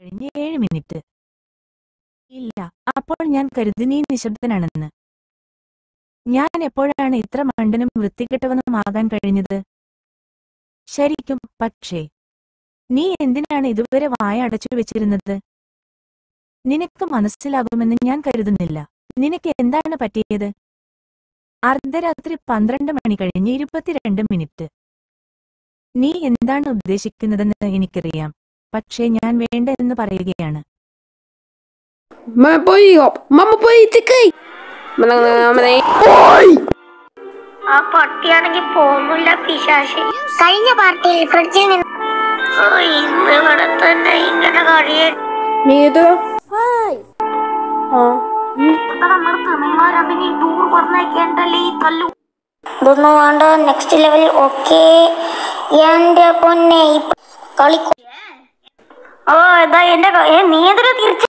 കഴിഞ്ഞ് 7 മിനിറ്റ്. ഇല്ല, അപ്പോൾ ഞാൻ കരുതി നീ നിശബ്ദനാണെന്ന്. ഞാൻ എപ്പോഴാണ് ഇത്ര മണ്ടനും വൃത്തികെട്ടവനും ആകാൻ കഴിഞ്ഞത്? ശരിക്കും. പക്ഷേ നീ എന്തിനാണ് ഇതുവരെ വായ അടച്ചു വെച്ചിരുന്നത്? നിനക്ക് മനസ്സിലാകുമെന്ന് ഞാൻ കരുതുന്നില്ല. നിനക്ക് എന്താണ് പറ്റിയത്? അർദ്ധരാത്രി 12 മണി കഴിഞ്ഞ് 22 മിനിറ്റ്. നീ എന്താണ് ഉദ്ദേശിക്കുന്നതെന്ന് എനിക്കറിയാം, പക്ഷേ ഞാൻ വേണ്ട എന്ന് പറയുകയാണ്. ആ പട്ടിയാണെങ്കിൽ പോകുന്നില്ല പിശാശി. കഴിഞ്ഞ പാർട്ടിയിൽ ഫ്രിഡ്ജിൽ നിന്ന് ഇന്ന് ഇവിടെ തന്നെ ഇങ്ങനെ കഴിയാൻ നമ്മുടെ തിണന്മാരതിന് ടൂർ പറഞ്ഞേക്കേണ്ടല്ലേ ഈ തല്ലു. ഇതൊന്നും വേണ്ട, നെക്സ്റ്റ് ലെവൽ. ഓക്കെ എന്റെ പൊന്നെ കളിക്കും. ഓ ഇതാ എന്റെ നീ എന്തിനാ തിരിച്ചു